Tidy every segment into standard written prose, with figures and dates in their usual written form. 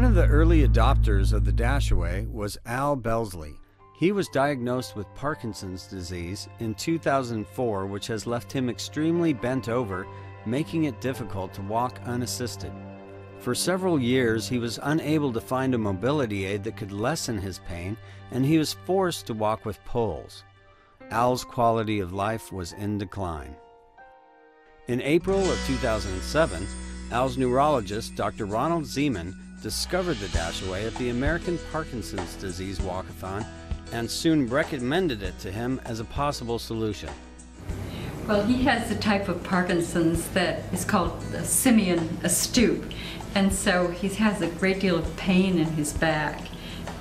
One of the early adopters of the Dashaway was Al Belsley. He was diagnosed with Parkinson's disease in 2004, which has left him extremely bent over, making it difficult to walk unassisted. For several years, he was unable to find a mobility aid that could lessen his pain, and he was forced to walk with poles. Al's quality of life was in decline. In April of 2007, Al's neurologist, Dr. Ronald Zeman, discovered the Dashaway at the American Parkinson's Disease Walkathon and soon recommended it to him as a possible solution. Well, he has the type of Parkinson's that is called a simian, a stoop, and so he has a great deal of pain in his back,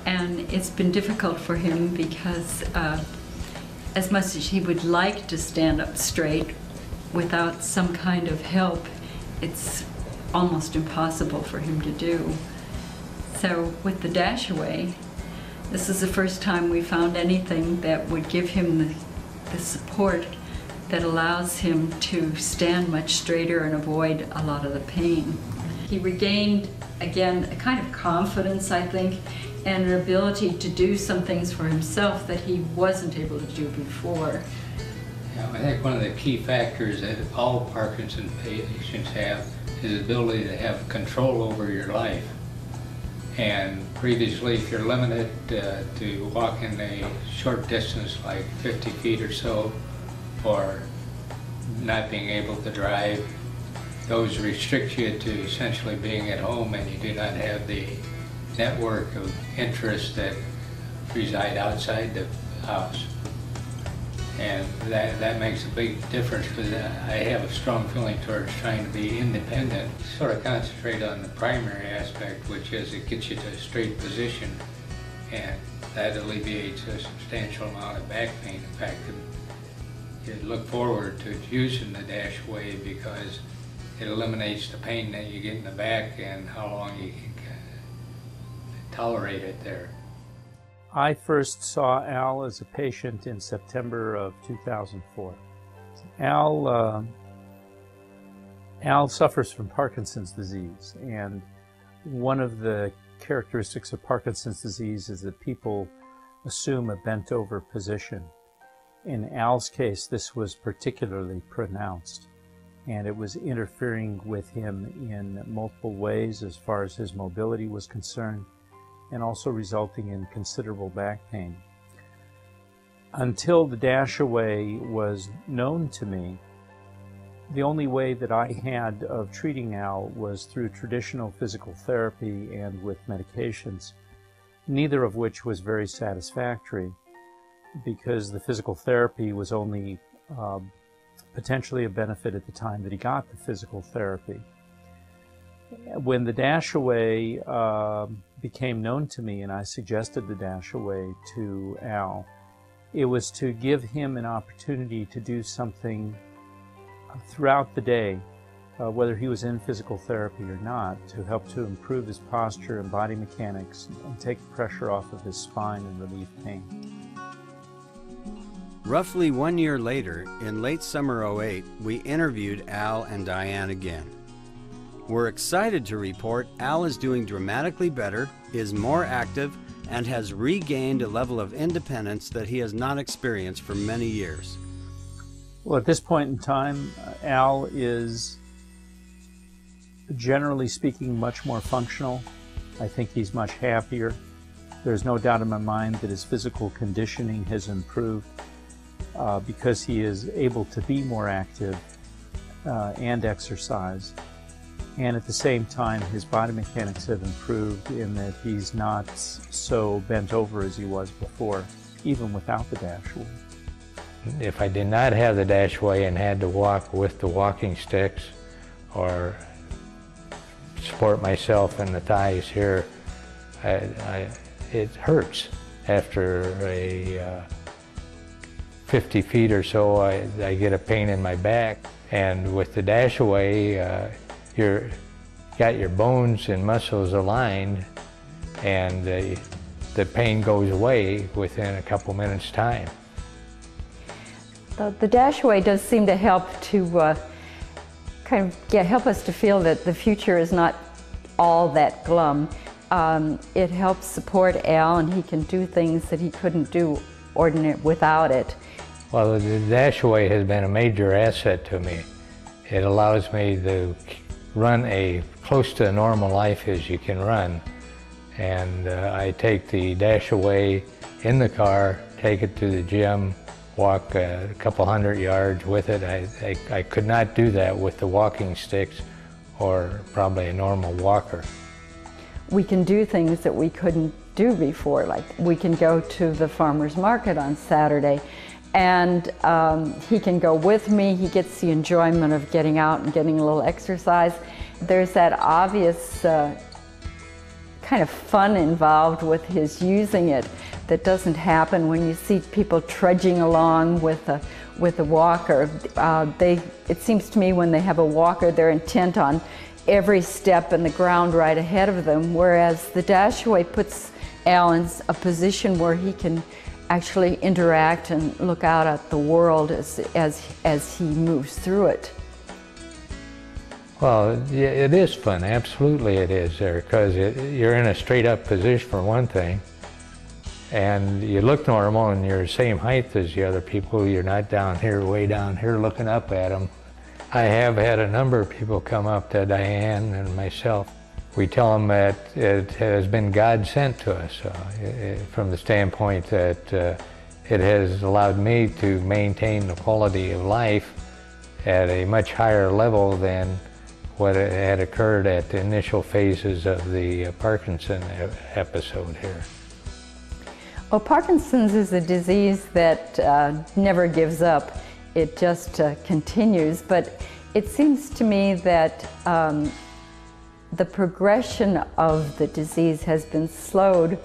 and it's been difficult for him because as much as he would like to stand up straight without some kind of help, it's almost impossible for him to do. So with the Dashaway, this is the first time we found anything that would give him the support that allows him to stand much straighter and avoid a lot of the pain. He regained, again, a kind of confidence, I think, and an ability to do some things for himself that he wasn't able to do before. Yeah, I think one of the key factors that all Parkinson's patients have is the ability to have control over your life. And previously, if you're limited to walking a short distance, like 50 feet or so, or not being able to drive, those restrict you to essentially being at home, and you do not have the network of interests that reside outside the house. And that makes a big difference, because I have a strong feeling towards trying to be independent. Sort of concentrate on the primary aspect, which is it gets you to a straight position, and that alleviates a substantial amount of back pain. In fact, you look forward to using the Dashaway because it eliminates the pain that you get in the back and how long you can tolerate it there. I first saw Al as a patient in September of 2004. Al suffers from Parkinson's disease, and one of the characteristics of Parkinson's disease is that people assume a bent over position. In Al's case, this was particularly pronounced, and it was interfering with him in multiple ways as far as his mobility was concerned, and also resulting in considerable back pain. Until the Dashaway was known to me, the only way that I had of treating Al was through traditional physical therapy and with medications, neither of which was very satisfactory, because the physical therapy was only potentially a benefit at the time that he got the physical therapy. When the Dashaway became known to me and I suggested the Dashaway to Al, it was to give him an opportunity to do something throughout the day, whether he was in physical therapy or not, to help to improve his posture and body mechanics and take the pressure off of his spine and relieve pain. Roughly 1 year later, in late summer '08, we interviewed Al and Diane again. We're excited to report Al is doing dramatically better, is more active, and has regained a level of independence that he has not experienced for many years. Well, at this point in time, Al is, generally speaking, much more functional. I think he's much happier. There's no doubt in my mind that his physical conditioning has improved because he is able to be more active and exercise. And at the same time, his body mechanics have improved in that he's not so bent over as he was before, even without the Dashaway. If I did not have the Dashaway and had to walk with the walking sticks or support myself in the thighs here, it hurts. After a 50 feet or so, I get a pain in my back. And with the Dashaway, you got your bones and muscles aligned, and the pain goes away within a couple minutes' time. The Dashaway does seem to help to help us to feel that the future is not all that glum, it helps support Al, and he can do things that he couldn't do without it. Well, the Dashaway has been a major asset to me. It allows me to run a close to a normal life as you can run. And I take the Dashaway in the car, take it to the gym, walk a couple hundred yards with it. I could not do that with the walking sticks or probably a normal walker. We can do things that we couldn't do before, like we can go to the farmer's market on Saturday, and he can go with me. He gets the enjoyment of getting out and getting a little exercise. There's that obvious kind of fun involved with his using it that doesn't happen when you see people trudging along with a walker. It seems to me when they have a walker, they're intent on every step in the ground right ahead of them, whereas the Dashaway puts Al in a position where he can actually interact and look out at the world as he moves through it. Well, yeah, it is fun. Absolutely it is there, because you're in a straight up position for one thing, and you look normal and you're the same height as the other people. You're not down here, way down here looking up at them. I have had a number of people come up to Diane and myself. We tell them that it has been God sent to us from the standpoint that it has allowed me to maintain the quality of life at a much higher level than what had occurred at the initial phases of the Parkinson episode here. Well, Parkinson's is a disease that never gives up. It just continues, but it seems to me that the progression of the disease has been slowed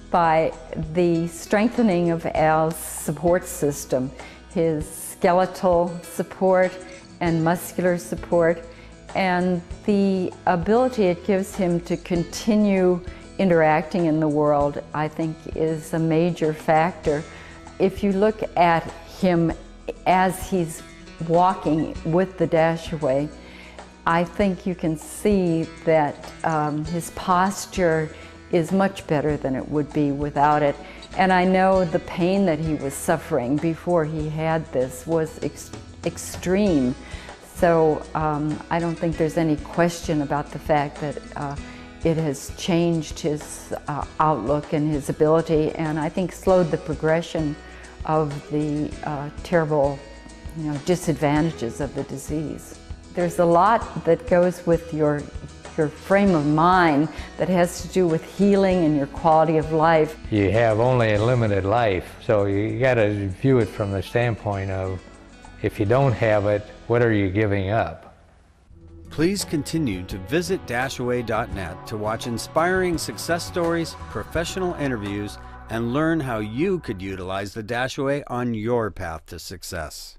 by the strengthening of Al's support system, his skeletal support and muscular support, and the ability it gives him to continue interacting in the world, I think, is a major factor. If you look at him as he's walking with the Dashaway, I think you can see that his posture is much better than it would be without it. And I know the pain that he was suffering before he had this was extreme. So I don't think there's any question about the fact that it has changed his outlook and his ability, and I think slowed the progression of the terrible disadvantages of the disease. There's a lot that goes with your frame of mind that has to do with healing and your quality of life. You have only a limited life, so you got to view it from the standpoint of, if you don't have it, what are you giving up? Please continue to visit Dashaway.net to watch inspiring success stories, professional interviews, and learn how you could utilize the Dashaway on your path to success.